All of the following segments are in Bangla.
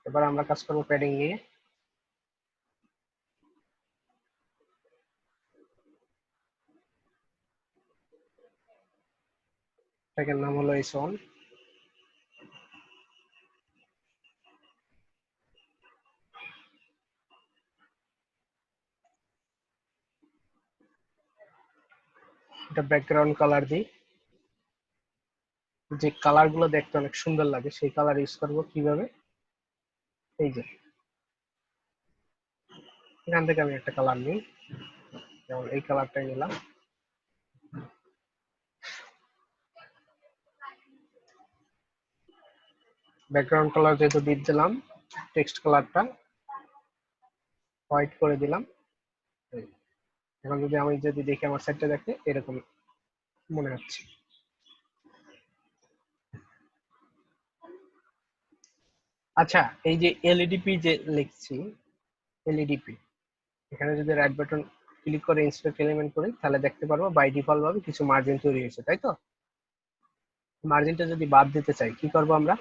এবার আমরা কাজ করবো প্যাডিং নিয়ে। এটার নাম হলো S1। এটা ব্যাকগ্রাউন্ড কালার দিই, যে কালার গুলো দেখতে অনেক সুন্দর লাগে সেই কালার ইউজ করবো। কিভাবে? এই যে এখান থেকে আমি একটা কালার নিই, যেমন এই কালারটাই নিলাম। ব্যাকগ্রাউন্ড কালার যেহেতু ডিপ দিলাম, টেক্সট কালারটা হোয়াইট করে দিলাম। এখন যদি আমি দেখি আমার সাইটটা দেখতে এরকম মনে হচ্ছে। আচ্ছা, এই যে এলইডিপি যে লিখছি, এলইডিপি এখানে যদি রাইট বাটন ক্লিক করে ইনস্পেক্ট এলিমেন্ট করি তাহলে দেখতে পারবো বাই ডিফল্ট ভাবে কিছু মার্জিন তৈরি হয়েছে, তাই তো? মার্জিনটা যদি বাদ দিতে চাই কি করব আমরা?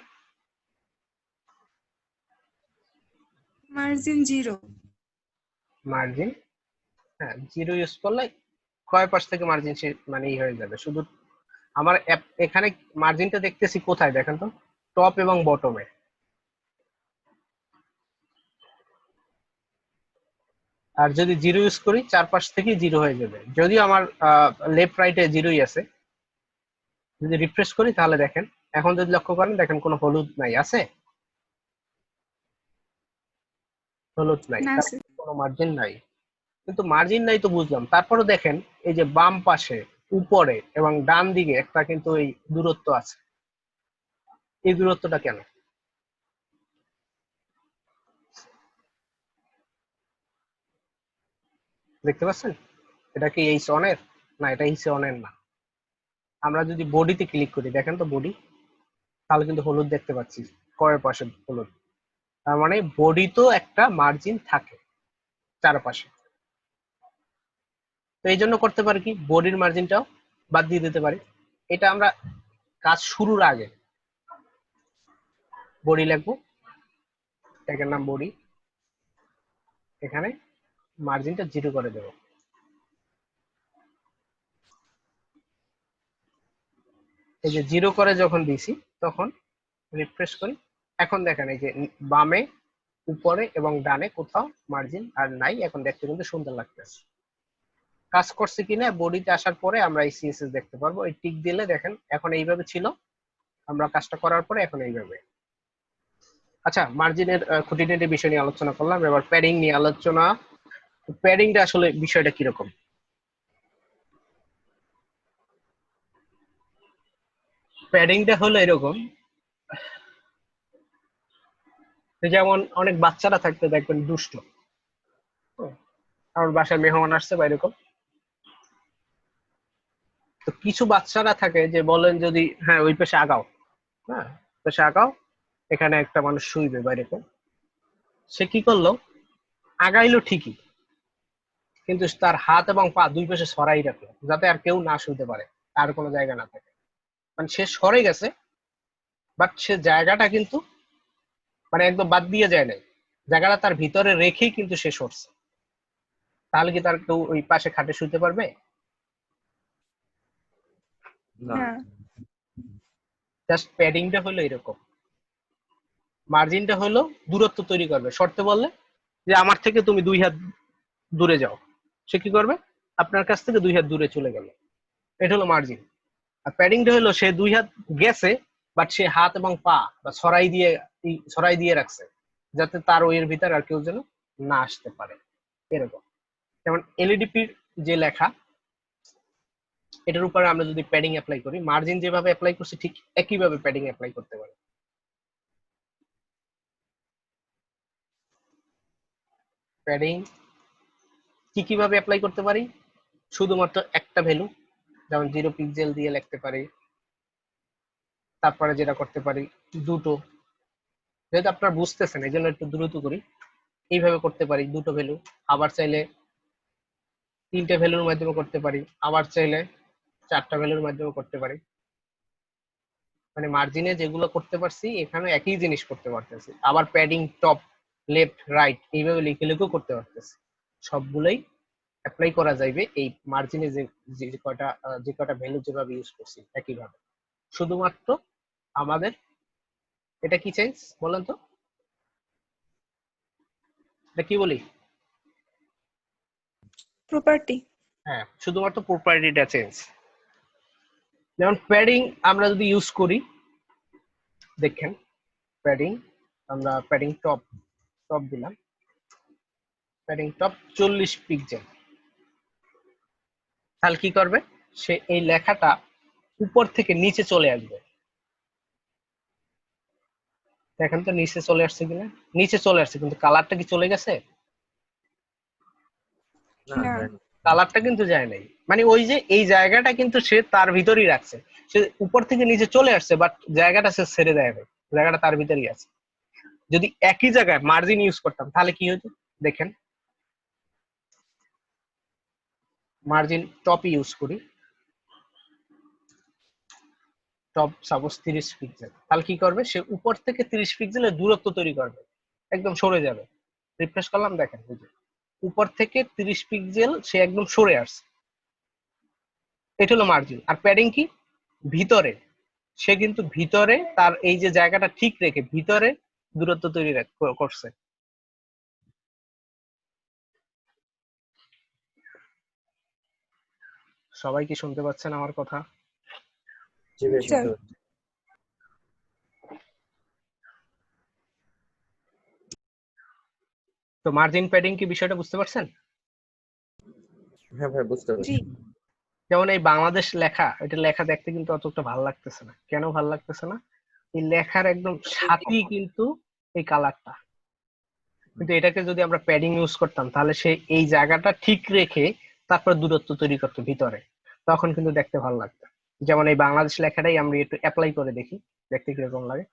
মার্জিন 0। মার্জিন, হ্যাঁ, 0 ইউজ করলে কয় পাশ থেকে মার্জিন মানে হয়ে যাবে। শুধু আমার এখানে মার্জিনটা দেখতেছি কোথায় দেখেন তো, টপ এবং বটমে। আর যদি 0 ইউজ করি চারপাশ থেকে 0 হয়ে যাবে। যদিও আমার লেফট রাইটে 0ই আছে। যদি রিফ্রেশ করি তাহলে দেখেন, এখন যদি লক্ষ্য করেন দেখেন কোনো হলুদ নাই, আছে হলুদ নাই, না তার স্যার। কোনো মার্জিন নাই। কিন্তু মার্জিন নাই তো বুঝলাম, তারপরে দেখেন এই যে বাম পাশে, উপরে এবং ডান দিকে একটা কিন্তু এই দূরত্ব আছে। এই দূরত্বটা কেন দেখতে পাচ্ছেন? এটা কি এইচ অনের? না, এটা এইচ অনের না। আমরা যদি বডিতে ক্লিক করি দেখেন তো বডি, তাহলে কিন্তু হলুদ দেখতে পাচ্ছি, কয়ের পাশে হলুদ। তার মানে বডি তো একটা মার্জিন থাকে চারপাশে। তো এই জন্য করতে পারি কি, বডির মার্জিনটাও বাদ দিয়ে দিতে পারি। এটা আমরা কাজ শুরুর আগে বডি লিখবো, ট্যাগের নাম বডি, এখানে মার্জিনটা 0 করে দেবো। এই যে 0 করে যখন দিছি তখন রিফ্রেশ করি, এখন দেখেন এই যে বামে, উপরে এবং ডানে কোথাও মার্জিন আর নাই। এখন দেখতে কিন্তু সুন্দর লাগতেছে। কাজ করছে কিনা বডিতে আসার পরে আমরা এই সিএসএস দেখতে পারবো। এই টিক দিলে দেখেন এখন এইভাবে ছিল, আমরা কাজটা করার পরে এখন এইভাবে। আচ্ছা, মার্জিনের খুঁটিনাটি বিষয় নিয়ে আলোচনা করলাম, এবার প্যাডিং নিয়ে আলোচনা। প্যাডিংটা আসলে বিষয়টা কিরকম? প্যাডিংটা হলো এরকম, যেমন অনেক বাচ্চারা থাকতে দেখবেন দুষ্ট, আমার বাসায় মেহমান আসছে বা এরকম, তো কিছু বাচ্চারা থাকে যে বলেন যদি হ্যাঁ ওই পাশে আগাও, হ্যাঁ পাশে আগাও, এখানে একটা মানুষ শুইবে বা এরকম। সে কি করলো, আগাইলো ঠিকই, কিন্তু তার হাত এবং পা দুই পাশে সরাই রাখলো যাতে আর কেউ না শুইতে পারে, আর কোনো জায়গা না থাকে। মানে সে সরে গেছে, বাট সে জায়গাটা কিন্তু মানে একদম বাদ দিয়ে যায় নাই, জায়গাটা তার ভিতরে রেখেই কিন্তু সে সরছে। তাহলে কি তার কেউ ওই পাশে খাটে শুইতে পারবে? না। না। জাস্ট প্যাডিংটা হলো এরকম। মার্জিনটা হলো দূরত্ব তৈরি করবে, শর্তে বললে যে আমার থেকে তুমি 2 হাত দূরে যাও, সে কি করবে, আপনার কাছ থেকে 2 হাত দূরে চলে গেল। এটা হলো মার্জিন। আর প্যাডিংটা হলো সে 2 হাত গেছে, বাট সে হাত এবং পা বা ছড়াই দিয়ে রাখছে যাতে তার ওয়ের ভিতর আর কেউ যেন না আসতে পারে, এরকম। যেমন এলইডিপির যে লেখা, এটার উপরে আমরা যদি প্যাডিং অ্যাপ্লাই করি, মার্জিন যেভাবে অ্যাপ্লাই করছি ঠিক একইভাবে প্যাডিং অ্যাপ্লাই করতে পারি। প্যাডিং কি কিভাবে অ্যাপ্লাই করতে পারি? শুধুমাত্র একটা ভ্যালু, যেমন 0 পিক্সেল দিয়ে লিখতে পারি। তারপরে যেটা করতে পারি, দুটো, যেহেতু আপনারা বুঝতেছেন এই জন্য একটু দ্রুত করি, এইভাবে করতে পারি দুটো ভ্যালু। আবার চাইলে 3টে ভ্যালুর মাধ্যমে করতে পারি, আবার চাইলে 4টা ভ্যালুর মাধ্যমে করতে পারি। মানে মার্জিনে যেগুলো করতে পারছি এখানে একই জিনিস করতে পারতেছি, আবার প্যাডিং টপ লেফট রাইট এইভাবে লিখে লিখেও করতে পারতেছি। সবগুলোই অ্যাপ্লাই করা যাইবে এই মার্জিনে যে কটা ভ্যালু যেভাবে ইউজ করছি একইভাবে। শুধুমাত্র আমাদের এটা কি চেঞ্জ বলেন তো, এটা কি বলি? প্রপার্টি। হ্যাঁ, শুধুমাত্র প্রপার্টিটা চেঞ্জ। যেমন প্যাডিং আমরা যদি ইউজ করি, দেখেন প্যাডিং, আমরা প্যাডিং টপ টপ দিলাম, প্যাডিং টপ 40 পিক্সেল। তাহলে কি করবে, সে এই লেখাটা উপর থেকে নিচে চলে আসবে। দেখেন তো নিচে চলে আসছে কিনা, নিচে চলে আসছে, কিন্তু কালারটা কি চলে গেছে? না। কালারটা কিন্তু যায় নাই, মানে ওই যে এই জায়গাটা কিন্তু সে তার ভিতরেই রাখছে, সে উপর থেকে নিচে চলে আসছে বাট জায়গাটা সে ছেড়ে দেয় নাই, জায়গাটা তার ভিতরেই আছে। যদি একই জায়গায় মার্জিন ইউজ করতাম তাহলে কি হতো, দেখেন মার্জিন টপ ইউজ করি, টপ সাপোজ 30 পিক্সেল, তাহলে কি করবে, সে উপর থেকে 30 পিক্সেলের দূরত্ব তৈরি করবে, একদম সরে যাবে। রিফ্রেশ করলাম, দেখেন উপর থেকে 30 পিক্সেল সে একদম সরে আসছে, এটা হলো মার্জিন। আর প্যাডিং কি, ভিতরে, সে কিন্তু ভিতরে তার এই যে জায়গাটা ঠিক রেখে ভিতরে দূরত্ব তৈরি করছে। সবাই কি শুনতে পাচ্ছেন আমার কথা? স্যার। তো মার্জিন প্যাডিং কি বিষয়টা বুঝতে পারছেন? হ্যাঁ ভাই বুঝতে পারছি। জি। যেমন এই বাংলাদেশ লেখা, এটা লেখা দেখতে কিন্তু অতটা ভালো লাগতেছে না, কেন ভালো লাগতেছে না, এই লেখার একদম সাথেই কিন্তু এই কালারটা, কিন্তু এটাকে যদি আমরা প্যাডিং ইউজ করতাম তাহলে সে এই জায়গাটা ঠিক রেখে তারপর দূরত্ব তৈরি করতো ভিতরে, তখন কিন্তু দেখতে ভালো লাগতো। যেমন এই বাংলাদেশ লেখাটাই আমরা একটু অ্যাপ্লাই করে দেখি, দেখতে কিরকম লাগে।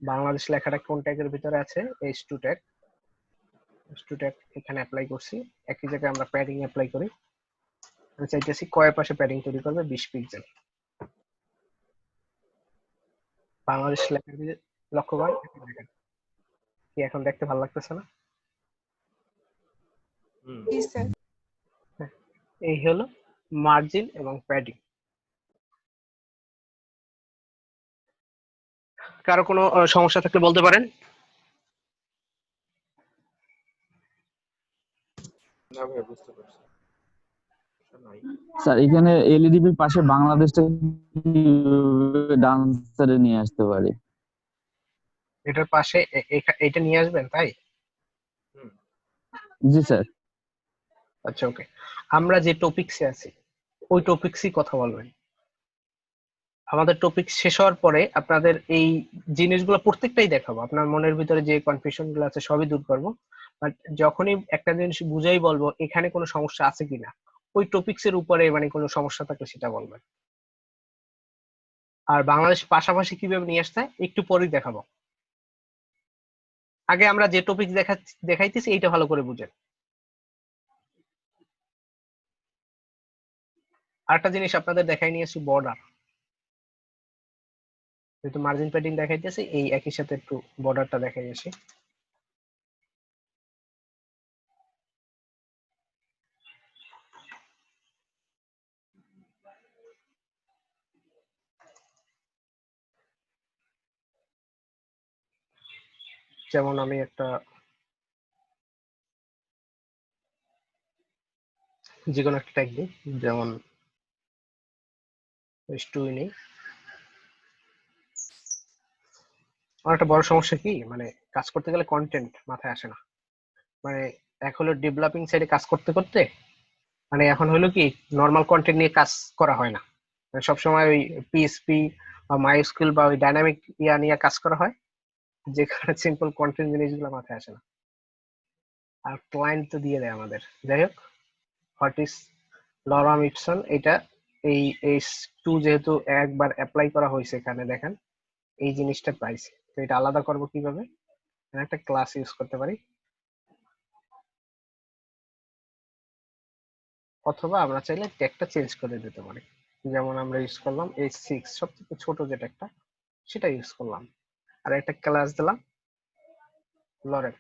বাংলাদেশ লেখাটা কোন ট্যাগের ভিতরে আছে, এই ট্যাগ এখানে অ্যাপ্লাই করছি, একই জায়গায় আমরা প্যাডিং অ্যাপ্লাই করি। আমি চাইতেছি কয়ের পাশে প্যাডিং তৈরি করবে 20 পিক্সেল। বাংলাদেশ লেখার দিকে লক্ষ্য করেন, দেখেন কি এখন দেখতে ভালো লাগতেছে না? জি স্যার। হ্যাঁ, এই হলো মার্জিন এবং প্যাডিং। কারো কোনো সমস্যা থাকলে বলতে পারেন। না ভাই বুঝতে পারছি। স্যার এখানে এলইডির পাশে বাংলাদেশটা ডান সাইডে নিয়ে আসতে পারি। এটার পাশে এটা নিয়ে আসবেন, তাই? জি স্যার। আচ্ছা, ওকে। আমরা যে টপিকসে আছি ওই টপিকসই কথা বলবেন। আমাদের টপিক শেষ হওয়ার পরে আপনাদের এই জিনিসগুলো প্রত্যেকটাই দেখাবো, আপনার মনের ভিতরে যে কনফিউশন গুলো আছে সবই দূর করবো। বাট যখনই একটা জিনিস বুঝাই বলবো এখানে কোনো সমস্যা আছে কিনা, ওই টপিকস এর উপরে মানে কোনো সমস্যা থাকলে সেটা বলবেন। আর বাংলাদেশ পাশাপাশি কিভাবে নিয়ে আসতে হয় একটু পরেই দেখাবো। আগে আমরা যে টপিক দেখাইতেছি এইটা ভালো করে বুঝেন। আরেকটা জিনিস আপনাদের দেখাই নিয়েছি, বর্ডার। যেহেতু মার্জিন প্যাডিং দেখাইতেছি, এই একই সাথে একটু বর্ডারটা দেখাই আসি। যেমন আমি একটা যে কোনো একটা ট্যাগ দিই, যেমন নেই। আমার একটা বড় সমস্যা কি, মানে কাজ করতে গেলে কন্টেন্ট মাথায় আসে না। মানে এক হলো ডেভেলপিং সাইডে কাজ করতে করতে, মানে এখন হলো কি নর্মাল কন্টেন্ট নিয়ে কাজ করা হয় না, মানে সবসময় ওই পিএসপি বা মাইস্কুল বা ওই ডাইনামিক ইয়া নিয়ে কাজ করা হয়, যেখানে সিম্পল কন্টেন্ট জিনিসগুলো মাথায় আসে না। আর ক্লায়েন্ট তো দিয়ে দেয় আমাদের। যাই হোক, হোয়াট ইজ লরাম ইপসন, এটা এই এস টু যেহেতু একবার অ্যাপ্লাই করা হয়েছে এখানে দেখেন এই জিনিসটা পাইছি, তো এটা আলাদা করব কিভাবে, একটা ক্লাস ইউজ করতে পারি, অথবা আমরা চাইলে ট্যাগটা চেঞ্জ করে দিতে পারি। যেমন আমরা ইউজ করলাম এই 6 সবথেকে ছোট যে ট্যাগটা, সেটা ইউজ করলাম। আর একটা ক্লাস দিলাম লরেন।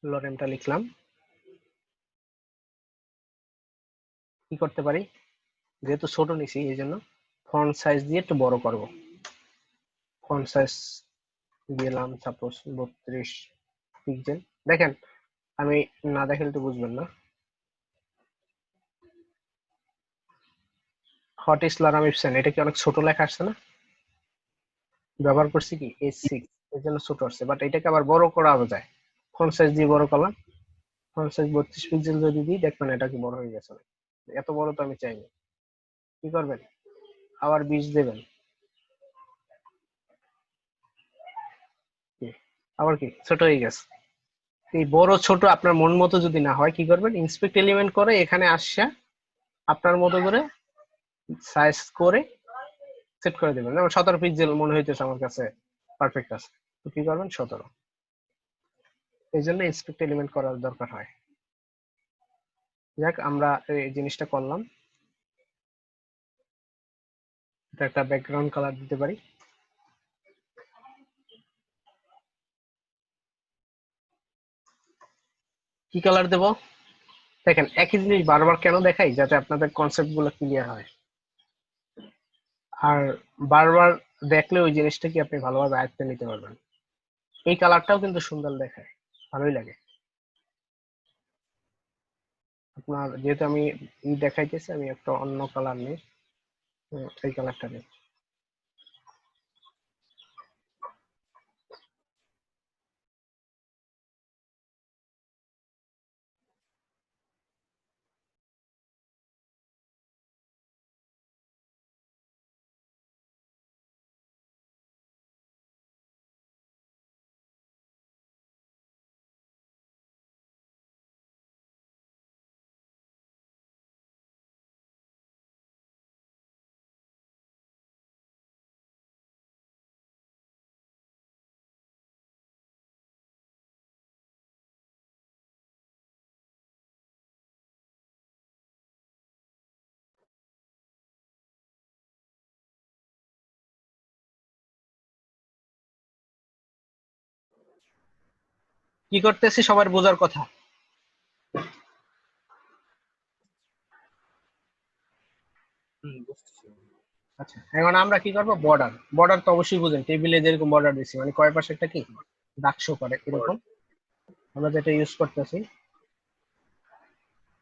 লরেনটা লিখলাম। কি করতে পারি, যেহেতু ছোট নিছি এই জন্য ফন্ট সাইজ দিয়ে একটু বড় করব। ফন্ট সাইজ দিলাম সাপোজ 32 পিক্সেল। দেখেন আমি না দেখালে তো বুঝবেন না। হট ইস লারাম ইপসেন, এটা কি অনেক ছোট লেখা আসছে না? ব্যবহার করছি কি H6, এর জন্য ছোট আসছে, বাট এটাকে আবার বড় করা যায়। ফন্ট সাইজ দিয়ে বড় করলাম। ফন্ট সাইজ 32 পিক্সেল যদি দিই দেখবেন এটা কি বড় হয়ে গেছে। এত বড় তো আমি চাইনি। কি করবেন, আবার 20 দেবেন। কি? আবার কি ছোট হয়ে গেছে। এই বড় ছোট আপনার মন মতো যদি না হয় কি করবেন, ইন্সপেক্ট এলিমেন্ট করে এখানে আসছে আপনার মতো করে সাইজ করে সেট করে দেবেন। যেমন 17 পিক্সেল মনে হইতেছে আমার কাছে পারফেক্ট আছে, তো কি করবেন 17। এই জন্য ইন্সপেক্ট এলিমেন্ট করার দরকার হয়। যাক আমরা এই জিনিসটা করলাম। এটা একটা ব্যাকগ্রাউন্ড কালার দিতে পারি। কি কালার দেব, দেখেন একই জিনিস বারবার কেন দেখাই, যাতে আপনাদের কনসেপ্ট গুলো ক্লিয়ার হয়। আর বারবার দেখলে ওই জিনিসটা কি আপনি ভালোভাবে আয়ত্তে নিতে পারবেন। এই কালারটাও কিন্তু সুন্দর দেখায়, ভালোই লাগে। আপনার যেহেতু আমি দেখাইতেছি, আমি একটা অন্য কালার নিই, এই কালারটা নিই। কি করতেছি সবার বোঝার কথা। বুঝতেছি। আচ্ছা এখন আমরা কি করব, বর্ডার। বর্ডার তো অবশ্যই বুঝেন, টেবিলে যেরকম বর্ডার দিচ্ছি মানে কয় পাশে একটা কি দাগ শো করে এরকম, আমরা যেটা ইউজ করতেছি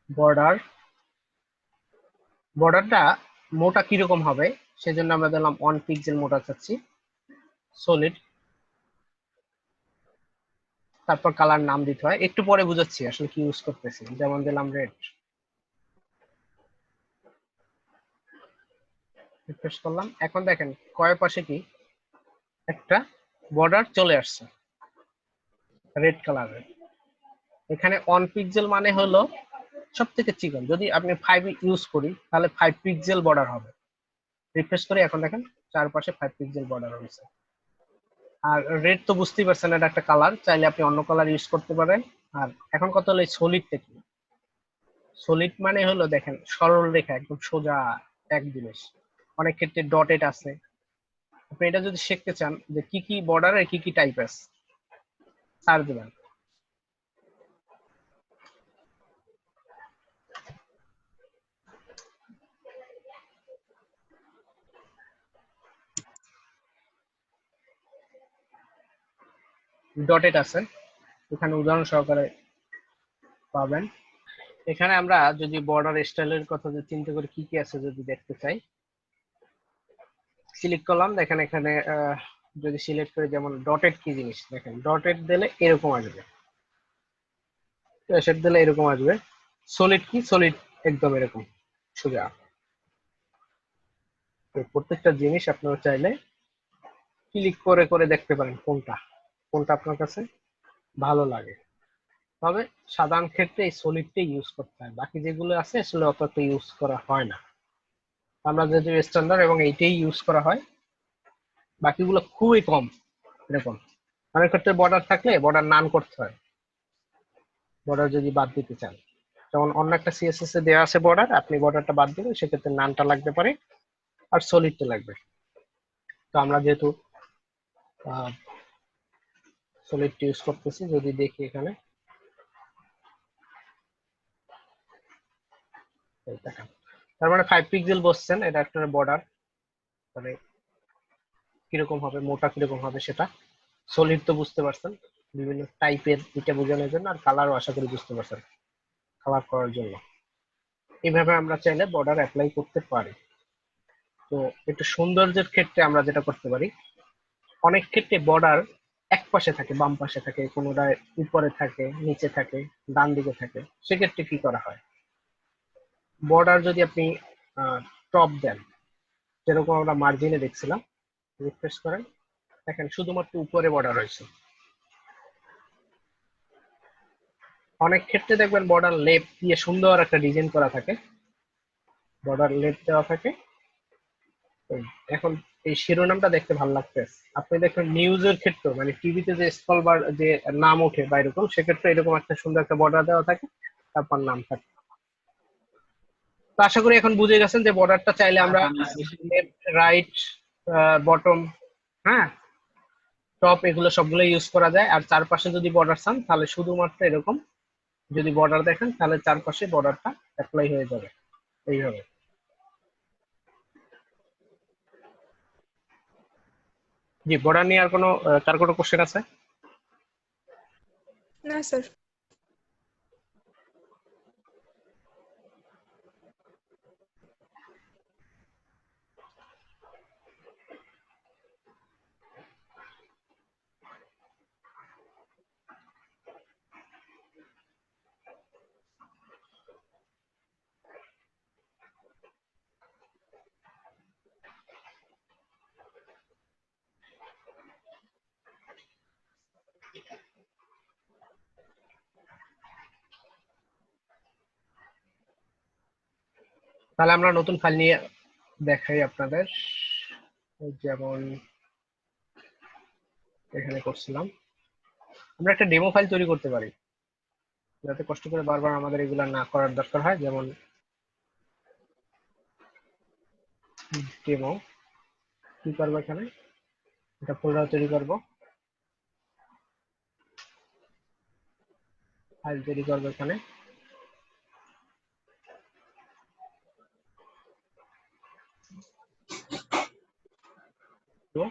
বর্ডার। বর্ডারটা মোটা কিরকম হবে সেজন্য আমরা দিলাম 1 পিক্সেল মোটা চাচ্ছি, সলিড। তারপর কালার নাম দিতে হয়, একটু পরে বুঝাচ্ছি আসলে কি ইউজ করতেছি। যেমন দিলাম রেড, রিফ্রেশ করলাম। এখন দেখেন কয় পাশে কি একটা বর্ডার চলে আসছে রেড কালারের। এখানে 1 পিক্সেল মানে হলো সব থেকে চিকন। যদি আপনি 5 ইউজ করি তাহলে 5 পিক্সেল বর্ডার হবে। রিফ্রেশ করে এখন দেখেন চারপাশে 5 পিক্সেল বর্ডার হয়েছে। আর রেড তো বুঝতেই পারছেন এটা একটা কালার, চাইলে আপনি অন্য কালার ইউজ করতে পারেন। আর এখন কত হলো সলিডটা কি, সলিড মানে হলো দেখেন সরল রেখা একদম সোজা এক জিনিস। অনেক ক্ষেত্রে ডটেড আছে। আপনি এটা যদি শিখতে চান যে কি কি বর্ডারে কি কি টাইপ আছে, সার দিবেন। ডটেড আছে, এখানে উদাহরণ সহকারে পাবেন। এখানে আমরা যদি বর্ডার স্টাইলের কথা যদি চিন্তা করি কি কি আছে যদি দেখতে চাই, সিলেক্ট করলাম। দেখেন এখানে যদি সিলেক্ট করি যেমন ডটেড কি জিনিস, দেখেন ডটেড দিলে এরকম আসবে, সেট দিলে এরকম আসবে। সলিড কি, সলিড একদম এরকম সোজা। তো প্রত্যেকটা জিনিস আপনারা চাইলে ক্লিক করে করে দেখতে পারেন কোনটা কোনটা আপনার কাছে ভালো লাগে। তবে সাধারণ ক্ষেত্রে এই সলিডটাই ইউজ করতে হয়, বাকি যেগুলো আছে আসলে অত ইউজ করা হয় না। আমরা যেহেতু স্ট্যান্ডার্ড এবং এইটাই ইউজ করা হয়, বাকিগুলো খুবই কম এরকম। অনেক ক্ষেত্রে বর্ডার থাকলে বর্ডার নান করতে হয়, বর্ডার যদি বাদ দিতে চান। যেমন অন্য একটা সিএসএস এ দেওয়া আছে বর্ডার, আপনি বর্ডারটা বাদ দিবেন, সেক্ষেত্রে নানটা লাগতে পারে আর সলিডটা লাগবে। তো আমরা যেহেতু সলিড ইউজ করতেছি, যদি দেখি এখানে এই দেখেন, তার মানে 5 পিক্সেল বসছেন, এটা একটা বর্ডার, মানে কিরকম হবে, মোটা কিরকম হবে সেটা। সলিড তো বুঝতে পারছেন, বিভিন্ন টাইপের এটা বোঝানোর জন্য, আর কালারও আশা করি বুঝতে পারছেন, কালার করার জন্য। এইভাবে আমরা চাইলে বর্ডার অ্যাপ্লাই করতে পারি। তো একটু সৌন্দর্যের ক্ষেত্রে আমরা যেটা করতে পারি, অনেক ক্ষেত্রে বর্ডার এক পাশে থাকে, বাম পাশে থাকে, কোনোটায় উপরে থাকে, নিচে থাকে, ডান দিকে থাকে। সেক্ষেত্রে কি করা হয়, বর্ডার যদি আপনি টপ দেন, যেরকম আমরা মার্জিনে দেখছিলাম, রিফ্রেশ করেন, দেখেন শুধুমাত্র উপরে বর্ডার রয়েছে। অনেক ক্ষেত্রে দেখবেন বর্ডার লেফট দিয়ে সুন্দর একটা ডিজাইন করা থাকে, বর্ডার লেফট দেওয়া থাকে। এখন এই শিরোনামটা দেখতে ভালো লাগছে, আপনি দেখবেন নিউজের ক্ষেত্রে, মানে টিভিতে যে স্ক্রল বার যে নাম ওঠে বা এরকম, সেক্ষেত্রে এরকম একটা সুন্দর একটা বর্ডার দেওয়া থাকে, তারপর নাম থাকে। তো আশা করি এখন বুঝে গেছেন যে বর্ডারটা চাইলে আমরা লেফট, রাইট, বটম, হ্যাঁ, টপ, এগুলো সবগুলো ইউজ করা যায়। আর চারপাশে যদি বর্ডার চান, তাহলে শুধুমাত্র এরকম যদি বর্ডার দেখেন, তাহলে চারপাশে বর্ডারটা অ্যাপ্লাই হয়ে যাবে এইভাবে। জি, বর্ডার নিয়ে আর কোনো কার কোনো কোশ্চেন আছে? না স্যার। তাহলে আমরা নতুন ফাইল নিয়ে দেখাই আপনাদের। যেমন এখানে করছিলাম, আমরা একটা ডেমো ফাইল তৈরি করতে পারি, যাতে কষ্ট করে বারবার আমাদের এগুলা না করার দরকার হয়। যেমন ডেমো কি করবো, এখানে একটা ফোল্ডার তৈরি করব, ফাইল তৈরি করবো এখানে। তো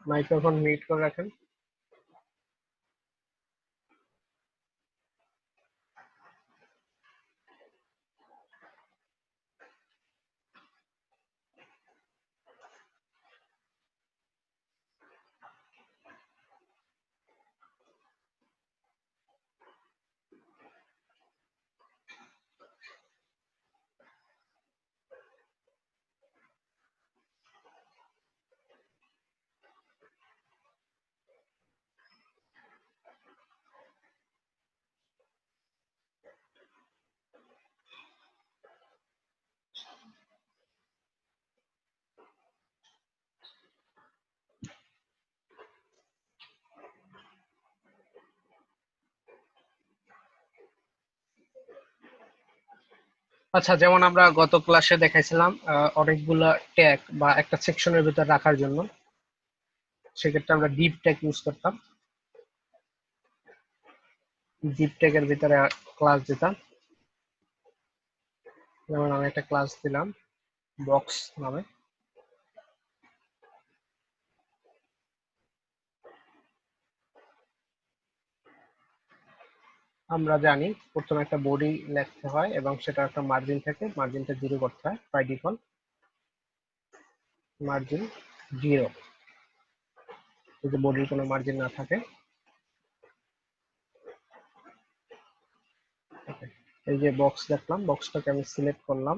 মাইক্রোফোন মিউট করে রাখেন। আচ্ছা, যেমন আমরা গত ক্লাসে দেখাইছিলাম অনেকগুলা ট্যাগ বা একটা সেকশনের ভিতর রাখার জন্য, সেক্ষেত্রে আমরা ডিপ ট্যাগ ইউজ করতাম। ডিপ ট্যাগের ভিতরে ক্লাস দিতাম, যেমন আমি একটা ক্লাস দিলাম বক্স নামে। আমরা জানি প্রথমে একটা বডি লিখতে হয় এবং সেটা একটা মার্জিন থাকে, মার্জিনটা 0 করতে হয় বাই ডিফল্ট, মার্জিন 0, যদি বডির কোনো মার্জিন না থাকে। এই যে বক্স দেখলাম, বক্সটাকে আমি সিলেক্ট করলাম,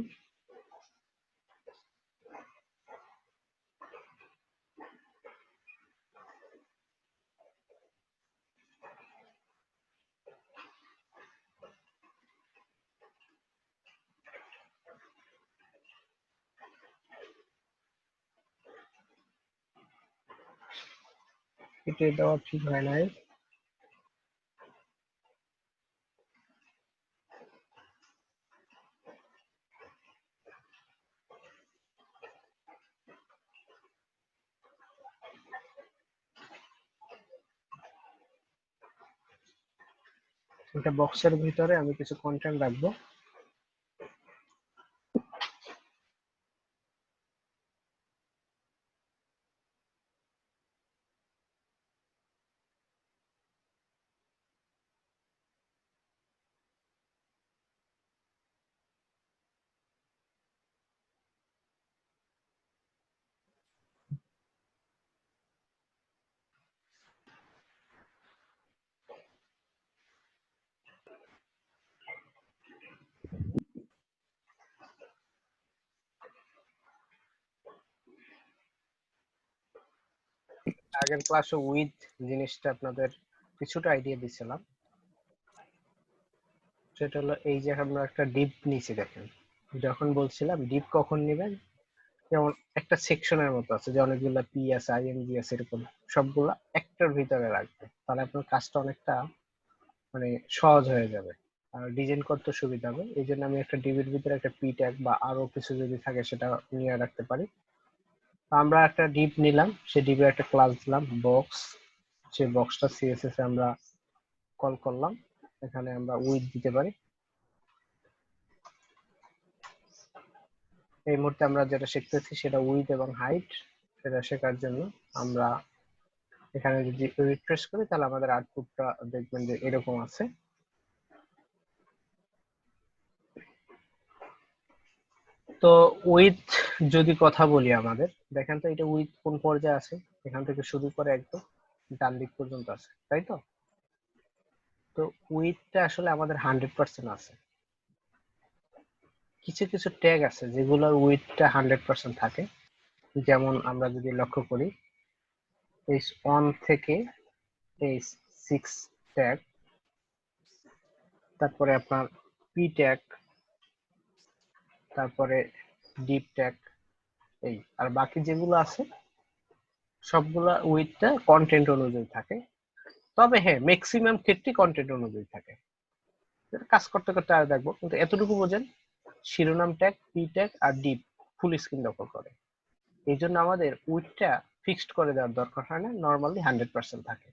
কেটে দেওয়া ঠিক হয় নাই। এটা বক্সের ভিতরে আমি কিছু কন্টেন্ট রাখবো। আগের ক্লাসে উইথ জিনিসটা আপনাদের কিছুটা আইডিয়া দিছিলাম। সেটা হলো এই যে আমরা একটা ডিপ নিচে দেখেন, যখন বলছিলাম ডিপ কখন নেবেন, যেমন একটা সেকশনের মতো আছে যে অনেকগুলো পি আছে, আইএনজি আছে, এরকম সবগুলা একটার ভিতরে রাখবে, তাহলে আপনার কাজটা অনেকটা মানে সহজ হয়ে যাবে আর ডিজাইন করতে সুবিধা হবে। এই জন্য আমি একটা ডিবির ভিতরে একটা পি ট্যাগ বা আরো কিছু যদি থাকে সেটা নিয়ে রাখতে পারি। তো আমরা একটা ডিপ নিলাম, সেই ডিপের একটা ক্লাস দিলাম বক্স, সেই বক্সটা সিএসএস এ আমরা কল করলাম। এখানে আমরা উইথ দিতে পারি। এই মুহূর্তে আমরা যেটা শিখতেছি সেটা উইথ এবং হাইট, সেটা শেখার জন্য আমরা এখানে যদি রিফ্রেশ করি তাহলে আমাদের আউটপুটটা দেখবেন যে এরকম আছে। তো উইথ যদি কথা বলি আমাদের, দেখেন তো এটা উইথ কোন পর্যায়ে আছে, এখান থেকে শুরু করে একদম ডান দিক পর্যন্ত আছে, তাই তো? তো উইথটা আসলে আমাদের 100% আছে। কিছু কিছু ট্যাগ আছে যেগুলোর উইথটা 100% থাকে, যেমন আমরা যদি লক্ষ্য করি H1 থেকে H6 ট্যাগ, তারপরে আপনার পি ট্যাগ, তারপরে ডিপ ট্যাগ, এই আর বাকি যেগুলো আছে সবগুলা উইথটা কন্টেন্ট অনুযায়ী থাকে। তবে হ্যাঁ, ম্যাক্সিমাম ক্ষেত্রে কন্টেন্ট অনুযায়ী থাকে। কাজ করতে করতে আর দেখবো, কিন্তু এতটুকু বোঝেন শিরোনাম ট্যাগ, পি ট্যাগ আর ডিপ ফুল স্ক্রিন দখল করে। এই জন্য আমাদের উইথটা ফিক্সড করে দেওয়ার দরকার হয় না, নর্মালি 100% থাকে।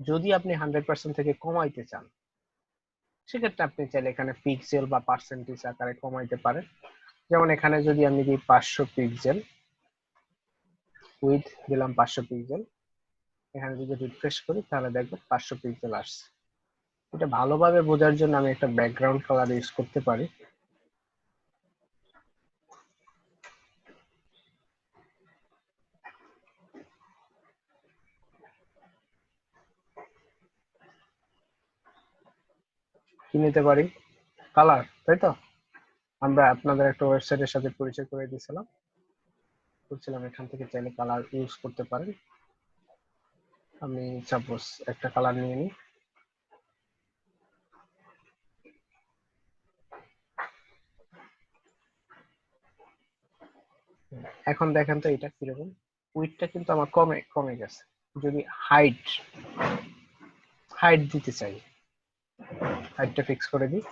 যদি আপনি 100% থেকে কমাইতে চান সেক্ষেত্রে আপনি চাইলে এখানে পিক্সেল বা পার্সেন্টেজ আকারে কমাইতে পারেন। যেমন এখানে যদি আমি দিই 500 পিক্সেল, উইথ দিলাম 500 পিক্সেল, এখানে যদি রিফ্রেশ করি তাহলে দেখবেন 500 পিক্সেল আসছে। এটা ভালোভাবে বোঝার জন্য আমি একটা ব্যাকগ্রাউন্ড কালার ইউজ করতে পারি। কি নিতে পারি? কালার, তাই তো? আমরা আপনাদের একটা ওয়েবসাইটের সাথে পরিচয় করে দিয়েছিলাম, বলছিলাম এখান থেকে চাইলে কালার ইউজ করতে পারেন। আমি সাপোজ একটা কালার নিয়ে নিই। এখন দেখেন তো এটা কিরকম, উইডথটা কিন্তু আমার কমে কমে গেছে। যদি হাইট হাইট দিতে চাই, হাইটটা ফিক্স করে দিই।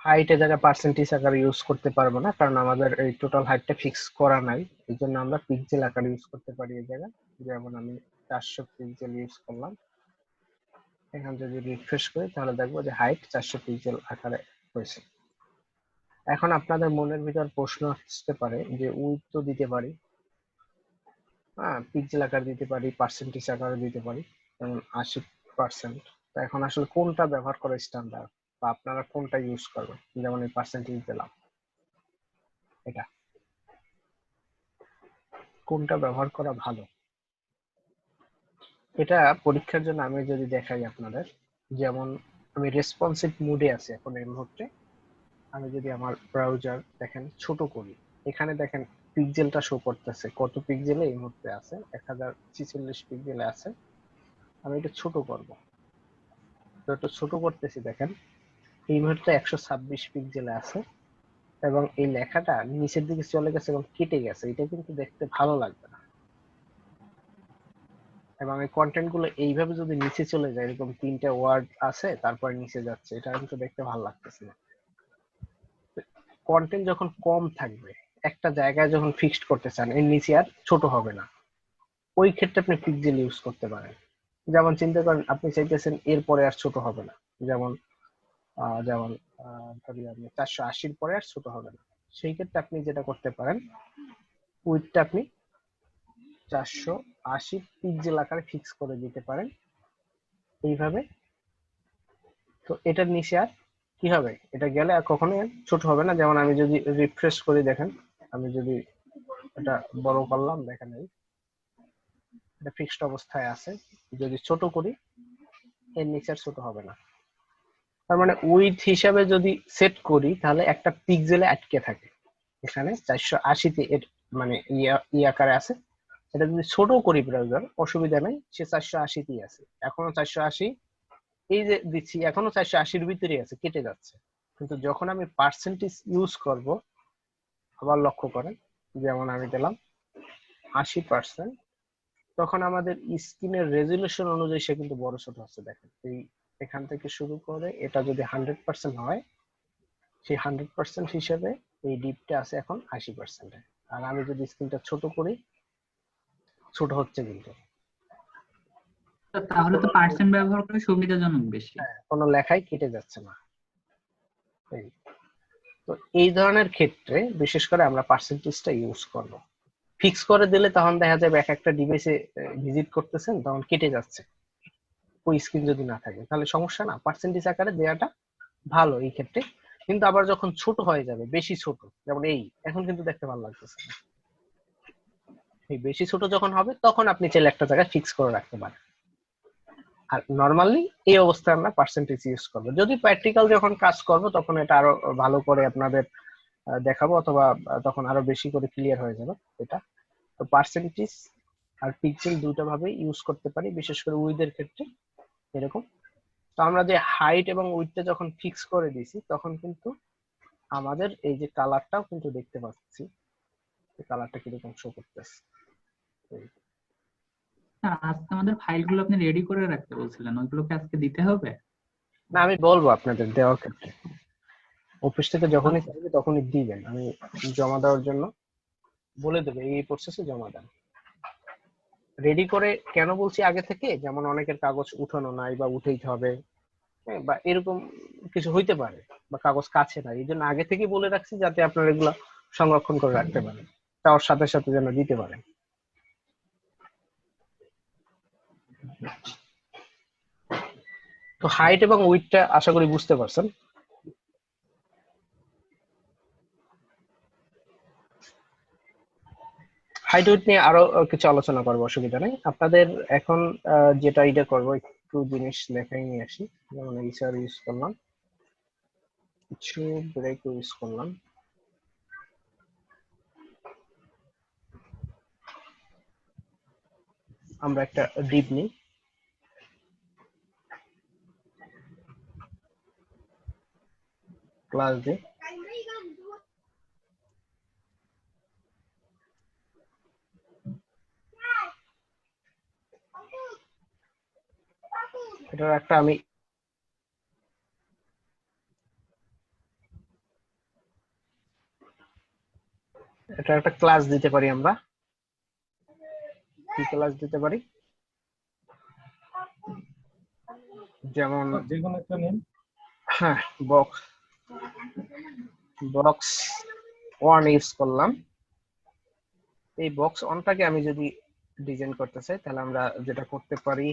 হাইটের জায়গায় পার্সেন্টেজ আকারে ইউজ করতে পারবো না, কারণ আমাদের এই টোটাল হাইটটা ফিক্স করা নাই। এই জন্য আমরা পিক্সেল আকারে ইউজ করতে পারি এই জায়গায়। যেমন আমি 400 পিক্সেল ইউজ করলাম। এখানে যদি রিফ্রেশ করি তাহলে দেখবো যে হাইট 400 পিক্সেল আকারে হয়েছে। এখন আপনাদের মনের ভিতর প্রশ্ন আসতে পারে যে উইথ তো দিতে পারি, হ্যাঁ পিক্সেল আকার দিতে পারি, পার্সেন্টেজ আকারে দিতে পারি, যেমন 80%। তো এখন আসলে কোনটা ব্যবহার করা স্ট্যান্ডার্ড বা আপনারা কোনটা ইউজ করবেন? যেমন এই পার্সেন্টেজ দিলাম, এটা কোনটা ব্যবহার করা ভালো? এটা পরীক্ষার জন্য আমি যদি দেখাই আপনাদের, যেমন আমি রেসপন্সিভ মুডে আছি এখন এই মুহূর্তে। আমি যদি আমার ব্রাউজার দেখেন ছোট করি, এখানে দেখেন পিক্সেলটা শো করতেছে কত পিক্সেলে এই মুহূর্তে আছে, 1046 পিক্সেলে আছে। আমি এটা ছোট করব, তো এটা ছোট করতেছি, দেখেন এই মুহূর্তে 126 পিক্সেলে আছে। এবং এই লেখাটা নিচের দিকে চলে গেছে এবং কেটে গেছে, এটা কিন্তু দেখতে ভালো লাগবে না। এবং এই কন্টেন্ট গুলো এইভাবে যদি নিচে চলে যায়, এরকম 3টে ওয়ার্ড আছে তারপরে নিচে যাচ্ছে, এটা কিন্তু দেখতে ভালো লাগতেছে না। কন্টেন্ট যখন কম থাকবে, একটা জায়গায় যখন ফিক্সড করতে চান, এর নিচে আর ছোট হবে না, ওই ক্ষেত্রে আপনি পিক্সেল ইউজ করতে পারেন। যেমন চিন্তা করেন আপনি চাইতেছেন এরপরে আর ছোট হবে না, যেমন যেমন ধরি আপনি 480 পরে আর ছোট হবে না, সেই ক্ষেত্রে আপনি যেটা করতে পারেন, উইডথটা আপনি 480 পিক্সেল আকারে ফিক্স করে দিতে পারেন এইভাবে। তো এটার নিচে আর কি হবে, এটা গেলে আর কখনোই আর ছোট হবে না। যেমন আমি যদি রিফ্রেশ করি, দেখেন আমি যদি এটা বড় করলাম, দেখেন এই এটা ফিক্সড অবস্থায় আছে, যদি ছোট করি এর নিচে আর ছোট হবে না। তার মানে উইডথ হিসাবে যদি সেট করি তাহলে একটা পিক্সেলে আটকে থাকে, এখানে 480 এর মানে আকারে আছে। এটা যদি ছোট করি ব্রাউজার, অসুবিধা নাই, সে 480 আছে, এখনো 480 এই যে দিচ্ছি, এখনো 480-র ভিতরেই আছে, কেটে যাচ্ছে। কিন্তু যখন আমি পার্সেন্টেজ ইউজ করব, আবার লক্ষ্য করেন, যেমন আমি দিলাম 80%, তখন আমাদের স্ক্রিনের রেজুলেশন অনুযায়ী সে কিন্তু বড় ছোট হচ্ছে। দেখেন এই এখান থেকে শুরু করে এটা যদি 100% হয়, সেই 100% হিসেবে এই ডিপটা আছে এখন 80%-এ। আর আমি যদি স্ক্রিনটা ছোট করি, ছোট হচ্ছে কিন্তু তাহলে তো পার্সেন্ট ব্যবহার করে সুবিধাজনক বেশি। কোনো লেখাই কেটে যাচ্ছে না। এই তো এই ধরনের ক্ষেত্রে বিশেষ করে আমরা পার্সেন্টেজটা ইউজ করব। ফিক্স করে দিলে তখন দেখা যাবে এক একটা ডিভাইসে ভিজিট করতেছেন তখন কেটে যাচ্ছে, ওই স্ক্রিন যদি না থাকে তাহলে সমস্যা না, পার্সেন্টেজ আকারে দেওয়াটা ভালো এই ক্ষেত্রে। কিন্তু আবার যখন ছোট হয়ে যাবে, বেশি ছোট, যেমন এই এখন কিন্তু দেখতে ভালো লাগতেছে না, এই বেশি ছোট যখন হবে তখন আপনি চাইলে একটা জায়গায় ফিক্স করে রাখতে পারেন। আর নরমালি এই অবস্থায় আমরা পার্সেন্টেজ ইউজ করবো। যদি প্র্যাকটিক্যাল যখন কাজ করব তখন এটা আরো ভালো করে আপনাদের দেখাবো, অথবা তখন আরো বেশি করে ক্লিয়ার হয়ে যাবে এটা। তো পার্সেন্টেজ আর পিক্সেল দুটো ভাবে ইউজ করতে পারি, বিশেষ করে উইডের ক্ষেত্রে এরকম। তো আমরা যে হাইট এবং উইডটা যখন ফিক্স করে দিয়েছি তখন কিন্তু আমাদের এই যে কালারটাও কিন্তু দেখতে পাচ্ছি, এই কালারটা কিরকম শো করতেছে। স্যার, আজকে আমাদের ফাইলগুলো আপনি রেডি করে রাখতে বলছিলেন, ওইগুলোকে আজকে দিতে হবে? না, আমি বলবো আপনাদের দেওয়ার ক্ষেত্রে, অফিস থেকে যখনই চাইবে তখনই দিবেন, আমি জমা দেওয়ার জন্য বলে দেবে এই প্রসেসে জমা দেন। রেডি করে কেন বলছি আগে থেকে, যেমন অনেকের কাগজ উঠানো নাই বা উঠাইতে হবে, হ্যাঁ, বা এরকম কিছু হইতে পারে, বা কাগজ কাছে নাই, এই জন্য আগে থেকে বলে রাখছি যাতে আপনারা এগুলা সংরক্ষণ করে রাখতে পারেন, তার সাথে সাথে যেন দিতে পারেন। তো হাইট এবং উইডটা আশা করি বুঝতে পারছেন। হাইট উইড নিয়ে আরো কিছু আলোচনা করবো, অসুবিধা নেই আপনাদের। এখন যেটা এটা করবো, একটু জিনিস লেখাই নিয়ে আসি। যেমন এইচআর ইউজ করলাম, কিছু ব্রেক ইউজ করলাম, আমরা একটা ডিপ নিই, ক্লাস দিই, এটার একটা আমি এটা একটা ক্লাস দিতে পারি। আমরা কি ক্লাস দিতে পারি, যেমন যেকোনো একটা নিন। হ্যাঁ, বক্স বক্স ওয়ান ইউজ করলাম। এই বক্স ওয়ানটাকে আমি যদি ডিজাইন করতে চাই তাহলে আমরা যেটা করতে পারি,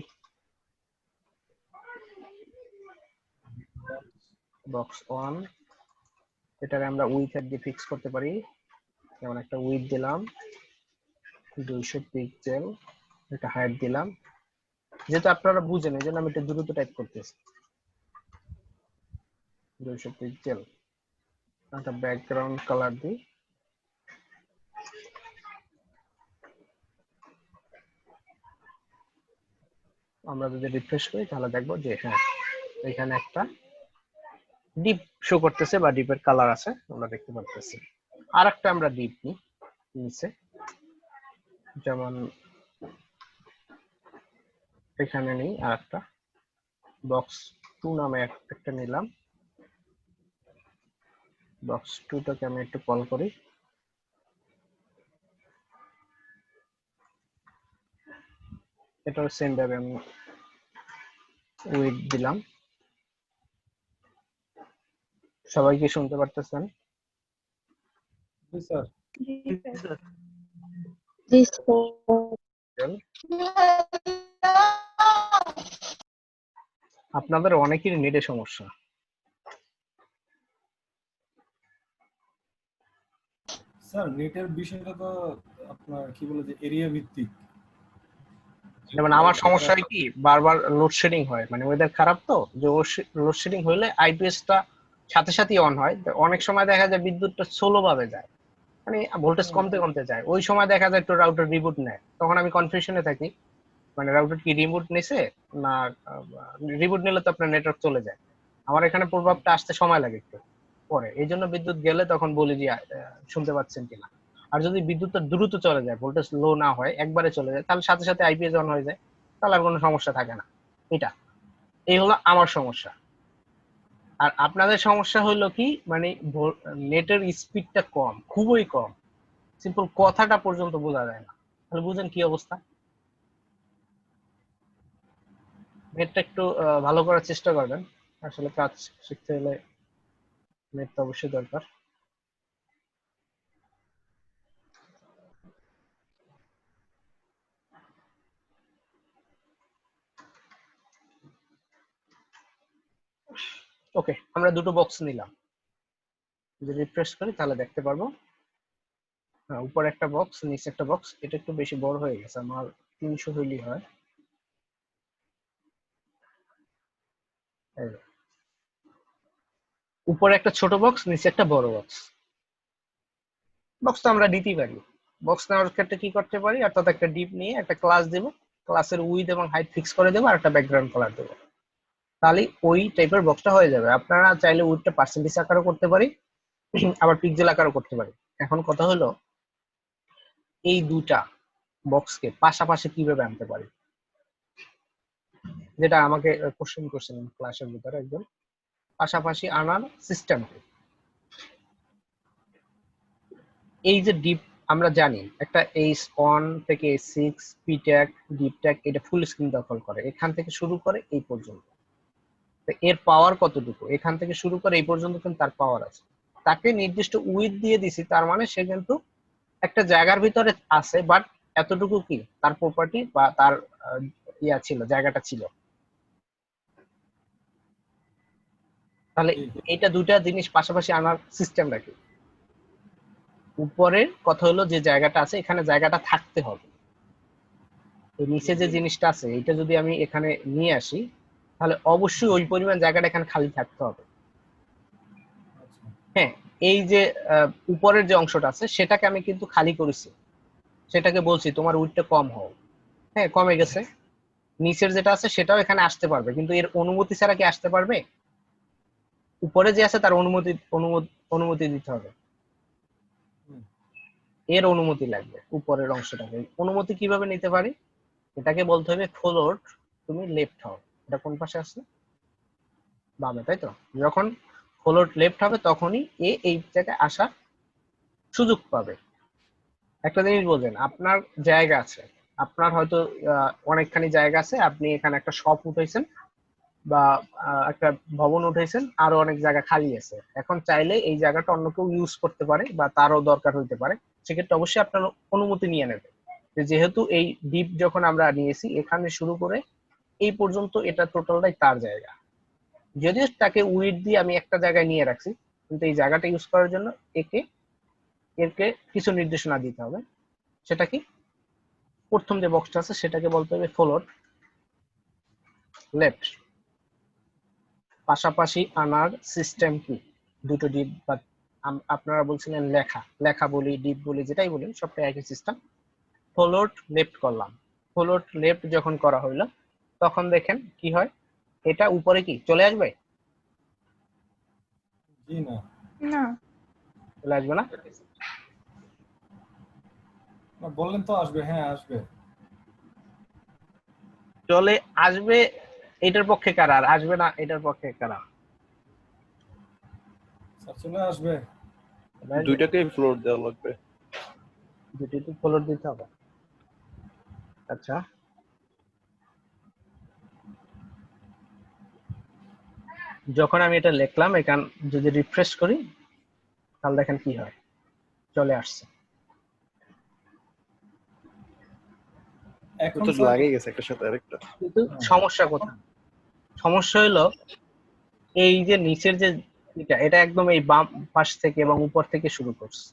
বক্স ওয়ান এটাকে আমরা উইথ দিয়ে ফিক্স করতে পারি। যেমন একটা উইথ দিলাম 200 পিক্সেল, একটা হাইট দিলাম, যেহেতু আপনারা বুঝেন এই জন্য আমি একটু দ্রুত টাইপ করতেছি। 200 পিক্সেল, একটা ব্যাকগ্রাউন্ড কালার দিই, আমরা যদি রিফ্রেশ করি তাহলে দেখবো যে হ্যাঁ এখানে একটা ডিপ শো করতেছে বা ডিপের কালার আছে আমরা দেখতে পাচ্ছি। আর একটা আমরা ডিপ নিই নিচে, যেমন এখানে নেই আর একটা বক্স 2 নামে একটা নিলাম। বক্স 2টাকে আমি একটু কল করি, এটাও সেম ভাবে আমি উইড দিলাম। সবাই কি শুনতে পারতেছেন? জি স্যার। আপনাদের অনেকেরই নেটে সমস্যা। স্যার নেটের বিষয়টা তো আপনার কি বলে যে এরিয়া ভিত্তিক। যেমন আমার সমস্যা হয় কি, বারবার লোডশেডিং হয়, মানে ওয়েদার খারাপ তো, যে লোডশেডিং হইলে আইপিএসটা সাথে সাথেই অন হয়। তো অনেক সময় দেখা যায় বিদ্যুৎটা স্লো ভাবে যায়, মানে ভোল্টেজ কমতে কমতে যায়, ওই সময় দেখা যায় একটু রাউটার রিবুট নেয়, তখন আমি কনফিউশনে থাকি মানে রাউটার কি রিবুট নিছে না। রিবুট নিলে তো আপনার নেটওয়ার্ক চলে যায়, আমার এখানে প্রভাবটা আসতে সময় লাগে একটু পরে, এই জন্য বিদ্যুৎ গেলে তখন বলি যে শুনতে পাচ্ছেন কিনা। আর যদি বিদ্যুৎটা দ্রুত চলে যায়, ভোল্টেজ লো না হয়, একবারে চলে যায়, তাহলে সাথে সাথে আইপিএস অন হয়ে যায়, তাহলে আর কোনো সমস্যা থাকে না। এটা এই হলো আমার সমস্যা। আর আপনাদের সমস্যা হলো কি, মানে নেটের স্পিডটা কম, খুবই কম, সিম্পল কথাটা পর্যন্ত বোঝা যায় না। তাহলে বুঝেন কি অবস্থা। নেটটা একটু ভালো করার চেষ্টা করবেন, আসলে কাজ শিখতে হলে নেট তো অবশ্যই দরকার। ওকে, আমরা দুটো বক্স নিলাম, যদি রিফ্রেশ করি তাহলে দেখতে পারবো। হ্যাঁ, উপরে একটা বক্স, নিচে একটা বক্স, এটা একটু বেশি বড় হয়ে গেছে, আমার 300 হইলেই হয়। এই যে, উপরে একটা ছোট বক্স, নিচে একটা বড় বক্স। বক্স তো আমরা দিতেই পারি। বক্স নেওয়ার ক্ষেত্রে কি করতে পারি, অর্থাৎ একটা ডিপ নিয়ে একটা ক্লাস দেব, ক্লাসের উইথ এবং হাইট ফিক্স করে দেবো, আর একটা ব্যাকগ্রাউন্ড কালার দেবো, তাহলে ওই টাইপের বক্সটা হয়ে যাবে। আপনারা চাইলে উইথটা পার্সেন্টেজ আকারও করতে পারি, আবার পিক্সেল আকারও করতে পারি। এখন কথা হলো এই দুটা বক্সকে পাশাপাশি কিভাবে আনতে পারি, যেটা আমাকে কোশ্চেন করছেন ক্লাসের ভিতরে একজন। পাশাপাশি আনার সিস্টেম, এই যে ডিপ আমরা জানি একটা H1 থেকে H6 পিট্যাগ ডিপট্যাগ এটা ফুল স্ক্রিন দখল করে, এখান থেকে শুরু করে এই পর্যন্ত। তো এর পাওয়ার কতটুকু, এখান থেকে শুরু করে এই পর্যন্ত কিন্তু তার পাওয়ার আছে, তাকে নির্দিষ্ট উইথ দিয়ে দিছি, তার মানে সে কিন্তু একটা জায়গার ভিতরে আছে, বাট এতটুকু কি তার প্রপার্টি বা তার ইয়া ছিল, জায়গাটা ছিল। তাহলে এটা দুইটা জিনিস পাশাপাশি আনার সিস্টেমটা কি, উপরের কথা হলো যে জায়গাটা আছে এখানে জায়গাটা থাকতে হবে, তো নিচে যে জিনিসটা আছে এটা যদি আমি এখানে নিয়ে আসি, তাহলে অবশ্যই ওই পরিমাণ জায়গাটা এখানে খালি থাকতে হবে। হ্যাঁ, এই যে উপরের যে অংশটা আছে সেটাকে আমি কিন্তু খালি করেছি, সেটাকে বলছি তোমার উইডটা কম হও, হ্যাঁ কমে গেছে। নিচের যেটা আছে সেটাও এখানে আসতে পারবে, কিন্তু এর অনুমতি ছাড়া কি আসতে পারবে? উপরে যে আছে তার অনুমতি দিতে হবে, এর অনুমতি লাগবে উপরের অংশটাকে। অনুমতি কিভাবে নিতে পারি, এটাকে বলতে হবে ফলোড তুমি লেফট হও। এটা কোন পাশে আছে? বামে, তাই তো? যখন ফলোড লেফট হবে তখনই এ এই জায়গায় আসার সুযোগ পাবে। একটা জিনিস বলবেন, আপনার জায়গা আছে, আপনার হয়তো অনেকখানি জায়গা আছে, আপনি এখানে একটা শপ উঠাইছেন বা একটা ভবন উঠাইছেন, আরো অনেক জায়গা খালি আছে, এখন চাইলে এই জায়গাটা অন্য কেউ ইউজ করতে পারে বা তারও দরকার হইতে পারে, সেক্ষেত্রে অবশ্যই আপনার অনুমতি নিয়ে নেবে। যেহেতু এই ডিপ যখন আমরা নিয়েছি এখানে শুরু করে এই পর্যন্ত এটা টোটালটাই তার জায়গা, যদিও তাকে উইড দিয়ে আমি একটা জায়গায় নিয়ে রাখছি, কিন্তু এই জায়গাটা ইউজ করার জন্য একে কিছু নির্দেশনা দিতে হবে। সেটা কি, প্রথম যে বক্সটা আছে সেটাকে বলতে হবে ফলোড লেফট। পাশাপাশি আনার সিস্টেম কি, দুটো ডিপ বা আপনারা বলছিলেন লেখা, লেখা বলি ডিপ বলি যেটাই বলি সবটা একই সিস্টেম। ফলোড লেফট করলাম, ফলোড লেফট যখন করা হইলো তখন দেখেন কি হয়, এটা উপরে কি চলে আসবে, জি না। না। চলে আসবে না? না, বললেন তো আসবে, হ্যাঁ আসবে। চলে আসবে এটার পক্ষে কারা, আর আসবে না এটার পক্ষে কারা? স্যার চলে আসবে। দুইটাকেই ফ্লোর দেওয়া লাগবে। দুটি তো ফলোর দিতে হবে। আচ্ছা, যখন আমি এটা লিখলাম, এখান যদি রিফ্রেশ করি তাহলে দেখেন কি হয়, চলে আসছে। এখন তো স্যার লাগে গেছে একটা সাথে আরেকটা। কিন্তু সমস্যা কোথায়? সমস্যা হলো এই যে নিচের যে এটা একদম এই বাম পাশ থেকে এবং উপর থেকে শুরু করছে,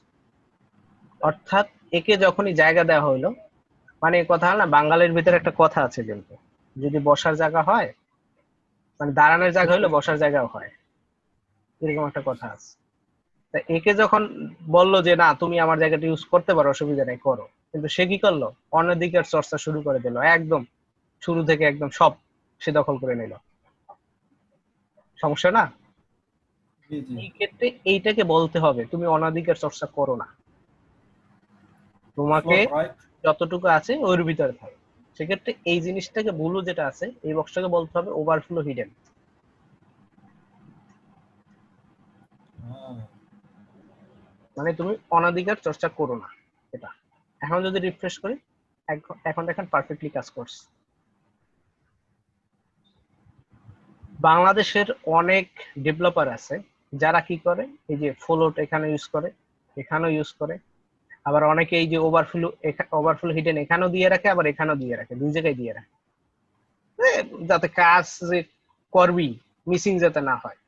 অর্থাৎ একে যখনই জায়গা দেওয়া হইলো, মানে এই কথা হয় না, বাঙালির ভিতরে একটা কথা আছে, কিন্তু যদি বসার জায়গা হয়, মানে দাঁড়ানোর জায়গা হইলে বসার জায়গাও হয়, এরকম একটা কথা আছে। তা একে যখন বললো যে না তুমি আমার জায়গাটা ইউজ করতে পারো, অসুবিধা নেই, করো, কিন্তু সে কি করলো, অন্যদিকের চর্চা শুরু করে দিল, একদম শুরু থেকে একদম সব সে দখল করে নিল। সমস্যা না? জি জি। এই ক্ষেত্রে এইটাকে বলতে হবে তুমি অনাধিকার চর্চা করো না, তোমাকে ফ্লোর রাইট। যতটুকু আছে ওর ভিতরে থাকে। সেক্ষেত্রে এই জিনিসটাকে ব্লু যেটা আছে এই বক্সটাকে বলতে হবে ওভারফ্লো হিডেন, হ্যাঁ মানে তুমি অনাধিকার চর্চা করো না এটা। এখন যদি রিফ্রেশ করি, এখন দেখেন পারফেক্টলি কাজ করছে। বাংলাদেশের অনেক ডেভেলপার আছে যারা কি করে, এই যে ফ্লোট এখানে ইউজ করে, এখানেও ইউজ করে, আবার অনেকে এই যে ওভারফ্লো হিডেন এখানেও দিয়ে রাখে, আবার এখানেও দিয়ে রাখে, দুই জায়গায় দিয়ে রাখে, যাতে কাজ যে করবি মিসিং যাতে না হয়,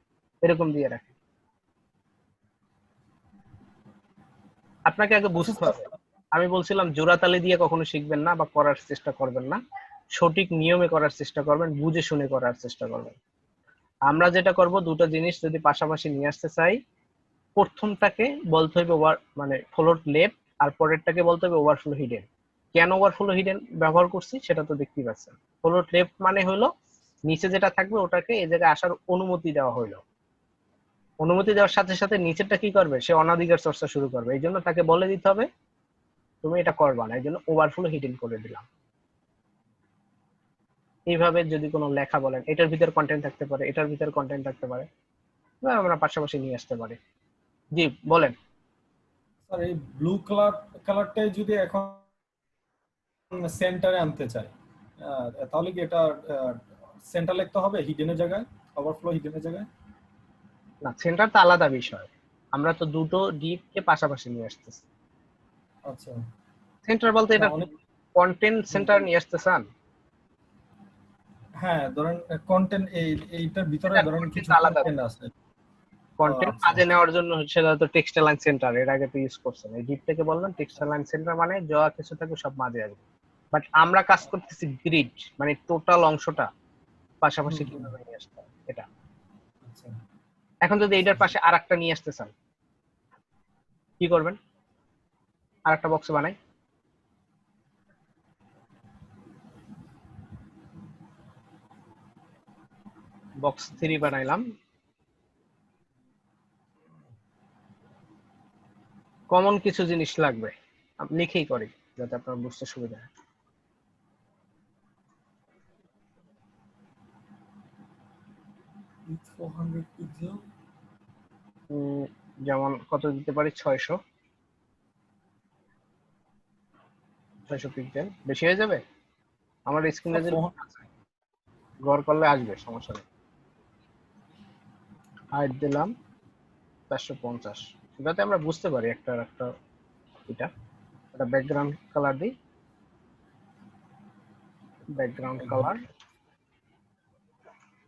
এরকম দিয়ে রাখে। আপনাকে আগে আচ্ছা বুঝতে স্যার। হবে, আমি বলছিলাম জোড়াতালি দিয়ে কখনো শিখবেন না বা করার চেষ্টা করবেন না, সঠিক নিয়মে করার চেষ্টা করবেন, বুঝে শুনে করার চেষ্টা করবেন। আমরা যেটা করব, দুটো জিনিস যদি পাশাপাশি নিয়ে আসতে চাই, প্রথমটাকে বলতে হবে ওভার মানে ফ্লোট লেফট, আর পরেরটাকে বলতে হবে ওভারফ্লো হিডেন। কেন ওভারফ্লো হিডেন ব্যবহার করছি সেটা তো দেখতেই পাচ্ছেন। ফ্লোট লেফট মানে হলো নিচে যেটা থাকবে ওটাকে এই জায়গায় আসার অনুমতি দেওয়া হইলো, অনুমতি দেওয়ার সাথে সাথে নিচেরটা কি করবে, সে অনাধিকার চর্চা শুরু করবে, এই জন্য তাকে বলে দিতে হবে তুমি এটা করবা না, এই জন্য ওভারফ্লো হিডেন করে দিলাম। এইভাবে যদি কোনো লেখা বলেন, এটার ভিতর কন্টেন্ট থাকতে পারে, এটার ভিতর কন্টেন্ট থাকতে পারে, বা আমরা পাশাপাশি নিয়ে আসতে পারি। জি বলেন। স্যার এই ব্লু কালারটাই যদি এখন সেন্টারে আনতে চাই, তাহলে কি এটা সেন্টার লিখতে হবে হিডেনের জায়গায়, ওভারফ্লো হিডেনের জায়গায়? না, সেন্টার তো আলাদা বিষয়, আমরা তো দুটো ডিপকে পাশাপাশি নিয়ে আসতেছি। আচ্ছা। সেন্টার বলতে না এটা অনেক। কন্টেন্ট সেন্টার নিয়ে আসতে চান? হ্যাঁ ধরেন কন্টেন্ট এইটার ভিতরে এটা ধরেন content কিছু আলাদা, কন্টেন্ট আছে। কন্টেন্ট আচ্ছা। কাজে নেওয়ার জন্য সেটা তো টেক্সটাইল লাইন সেন্টার এর আগে তো ইউজ করছেন, এই ডিপ থেকে বলবেন টেক্সটাইল লাইন সেন্টার মানে যা কিছু থাকবে সব মাঝে আসবে। বাট আমরা কাজ করতেছি গ্রিড, মানে টোটাল অংশটা পাশাপাশি কিভাবে নিয়ে আসতে হবে এটা। আচ্ছা। এখন যদি এইটার পাশে আরেকটা নিয়ে আসতে চান, কি করবেন? আরেকটা বক্স বানাই, বক্স 3 বানাইলাম। কমন কিছু জিনিস লাগবে, আমি লিখেই করি যাতে আপনার বুঝতে সুবিধা হয়। 400 পিক্সেল। যেমন কত দিতে পারি, 600 পিক্সেল বেশি হয়ে যাবে? আমার স্ক্রিনে যে গড় করলে আসবে, সমস্যা নেই। হাইট দিলাম 450, যাতে আমরা বুঝতে পারি একটা একটা এটা। একটা ব্যাকগ্রাউন্ড কালার দিই, ব্যাকগ্রাউন্ড কালার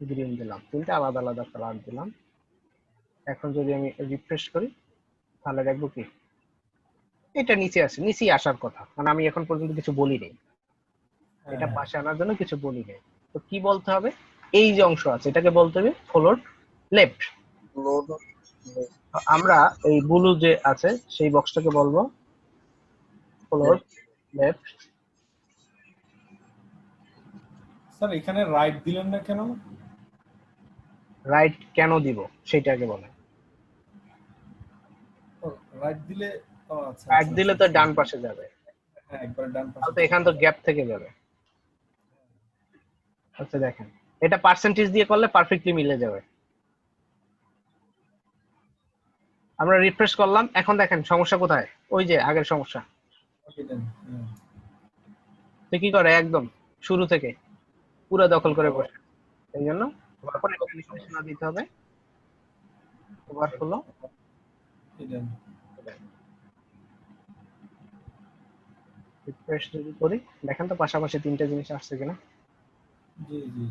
গ্রিন দিলাম, তিনটা আলাদা আলাদা কালার দিলাম। এখন যদি আমি রিফ্রেশ করি তাহলে দেখবো কি, এটা নিচে আছে, নিচেই আসার কথা, মানে আমি এখন পর্যন্ত কিছু বলি নেই, এটা পাশে আনার জন্য কিছু বলি নেই। তো কি বলতে হবে, এই যে অংশ আছে এটাকে বলতে হবে ফ্লোট লেফট। আমরা এই ব্লু যে আছে সেই বক্সটাকে বলবো ফ্লোট লেফট। স্যার এখানে রাইট দিলেন না কেন? রাইট কেন দিব সেটা আগে বলেন। রাইট দিলে আচ্ছা এক দিলে তো ডান পাশে যাবে, হ্যাঁ একবার ডান তো এখান তো গ্যাপ থেকে যাবে। আচ্ছা দেখেন, এটা পার্সেন্টেজ দিয়ে করলে পারফেক্টলি মিলে যাবে। আমরা রিফ্রেশ করলাম, এখন দেখেন সমস্যা কোথায়, ওই যে আগের সমস্যা। তো কি করে একদম শুরু থেকে পুরো দখল করে বসে, এই জন্য না দিতে হবে। ওভারফ্লো রিফ্রেশ যদি করি, দেখেন তো পাশাপাশি তিনটা জিনিস আসছে কিনা। জি জি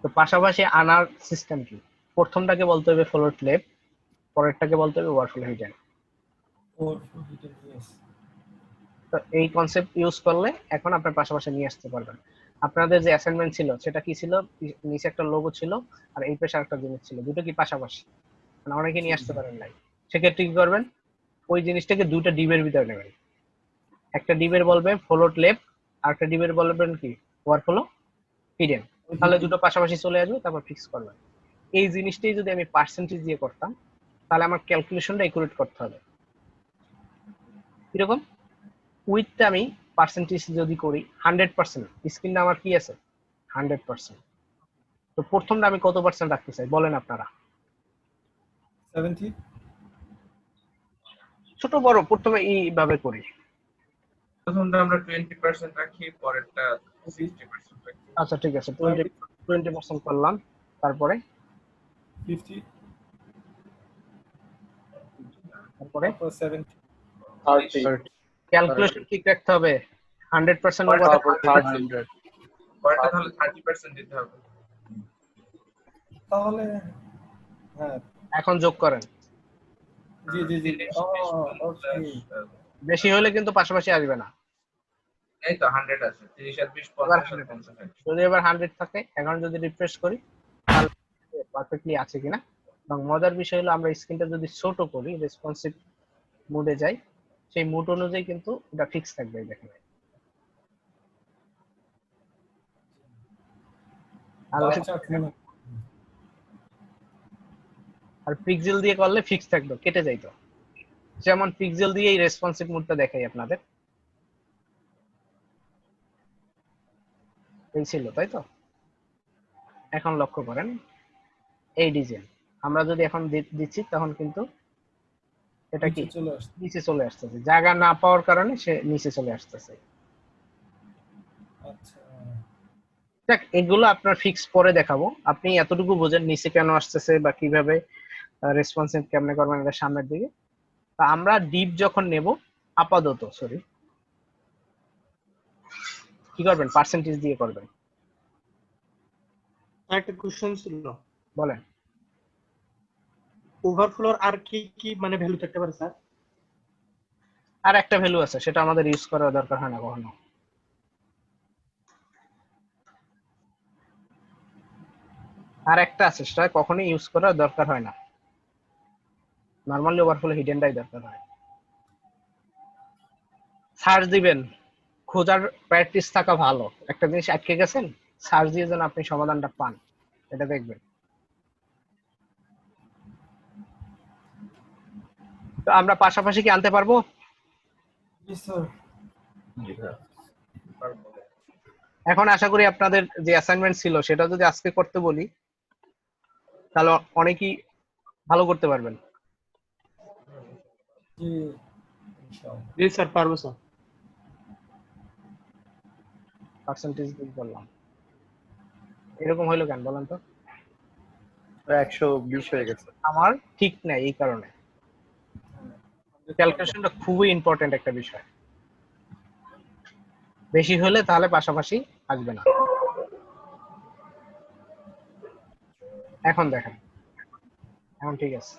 তো পাশাপাশি আনার সিস্টেম কি, প্রথমটাকে বলতে হবে ফ্লোট লেফট, পরেরটাকে বলতে হবে ওভারফ্লো হিডেন। তো এই কনসেপ্ট ইউজ করলে এখন আপনার পাশাপাশি নিয়ে আসতে পারবেন। আপনাদের যে অ্যাসাইনমেন্ট ছিল সেটা কি ছিল, নিচে একটা লোগো ছিল আর এই পাশে আরেকটা জিনিস ছিল, দুটো কি পাশাপাশি, মানে অনেকে নিয়ে আসতে পারেন নাই। সেক্ষেত্রে কি করবেন, ওই জিনিসটাকে দুইটা ডিবের ভিতরে নেবেন, একটা ডিবের বলবেন ফ্লোট লেফট আর একটা ডিবের বলবেন কি ওভারফ্লো হিডেন, তাহলে দুটো পাশাপাশি চলে আসবে, তারপর ফিক্স করবেন। এই জিনিসটাই যদি আমি পার্সেন্টেজ দিয়ে করতাম তাহলে আমার ক্যালকুলেশনটা একুরেট করতে হবে। কিরকম, উইথটা আমি পার্সেন্টেজ যদি করি 100%, স্ক্রিনটা আমার কি আছে 100%, তো প্রথমটা আমি কত পার্সেন্ট রাখতে চাই বলেন আপনারা? 70 ছোট বড় প্রথমে এইভাবে করি। প্রথমটা আমরা 20% রাখি, পরেরটা 60% রাখি। আচ্ছা ঠিক আছে, 20% করলাম, তারপরে 50 তারপরে 70 ক্যালকুলেশন ঠিক রাখতে হবে 100% পরেরটা ওভার 30, পরেরটা তাহলে 30% দিতে হবে। তাহলে হ্যাঁ এখন যোগ করেন, জি জি জি ওকে বেশি হলে কিন্তু পাশাপাশি আসবে না। এই তো 100 আছে, 30 আর 20 50 আর 50। যদি এবার 100 থাকে, এখন যদি রিফ্রেশ করি তাহলে পারফেক্টলি আছে কিনা। এবং মজার বিষয় হলো আমরা স্ক্রিনটা যদি ছোট করি, রেসপন্সিভ মোডে যাই, সেই মোড অনুযায়ী কিন্তু এটা ফিক্স থাকবে। দেখেন আর পিক্সেল দিয়ে করলে ফিক্স থাকবে, কেটে যাইতো। যেমন পিক্সেল দিয়ে এই রেসপন্সিভ মোডটা দেখাই আপনাদের, এই ছিল তাই তো। এখন লক্ষ্য করেন এই ডিজাইন আমরা যদি এখন দিচ্ছি তখন কিন্তু এটা কি চলে আসছে। নিচে চলে আসতেছে, জায়গা না পাওয়ার কারণে সে নিচে চলে আসতেছে। আচ্ছা দেখ এগুলো আপনার ফিক্স পরে দেখাবো, আপনি এতটুকু বোঝেন নিচে কেন আসতেছে বা কিভাবে রেসপন্সিভ কেমনে করবেন এটা সামনের দিকে। তা আমরা ডিপ যখন নেব, আপাতত সরি কি করবেন, পার্সেন্টেজ দিয়ে করবেন। একটা কোশ্চেন ছিল, বলেন। ওভারফ্লোর আর কি কি মানে ভ্যালু থাকতে পারে স্যার? আর একটা ভ্যালু আছে, সেটা আমাদের ইউজ করার দরকার হয় না কখনো। আর একটা আছে, সেটা কখনোই ইউজ করার দরকার হয় না, নরমালি ওভারফ্লো হিডেনটাই দরকার হয়। সার্চ দিবেন, খোঁজার প্র্যাকটিস থাকা ভালো। একটা জিনিস আটকে গেছেন, সার্চ দিয়ে যেন আপনি সমাধানটা পান, এটা দেখবেন। তো আমরা পাশাপাশি কি আনতে পারবো? জি স্যার এখন আশা করি আপনাদের যে অ্যাসাইনমেন্ট ছিল সেটা যদি আজকে করতে বলি তাহলে অনেকেই ভালো করতে পারবেন। জি ইনশাআল্লাহ জি স্যার পারবো স্যার। পার্সেন্টেজ দিয়ে বললাম, এরকম হইলো কেন বলেন তো? 120 হয়ে গেছে। আমার ঠিক নাই, এই কারণে ক্যালকুলেশনটা খুবই ইম্পর্টেন্ট একটা বিষয়। বেশি হলে তাহলে পাশাপাশি আসবে না। এখন দেখেন, এখন ঠিক আছে।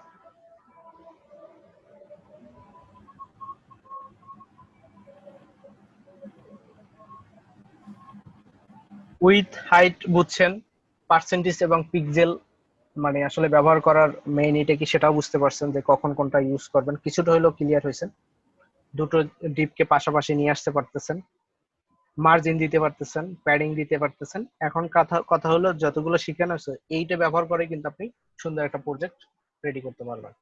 উইথ হাইট বুঝছেন, পার্সেন্টেজ এবং পিক্সেল মানে আসলে ব্যবহার করার মেইন এটা কি সেটাও বুঝতে পারছেন যে কখন কোনটা ইউজ করবেন, কিছুটা হলেও ক্লিয়ার হয়েছে। দুটো ডিপকে পাশাপাশি নিয়ে আসতে পারতেছেন। মার্জিন দিতে পারতেছেন, প্যাডিং দিতে পারতেছেন। এখন কথা কথা হলো যতগুলো শিখানো আছে এইটা ব্যবহার করে কিন্তু আপনি সুন্দর একটা প্রজেক্ট রেডি করতে পারবেন।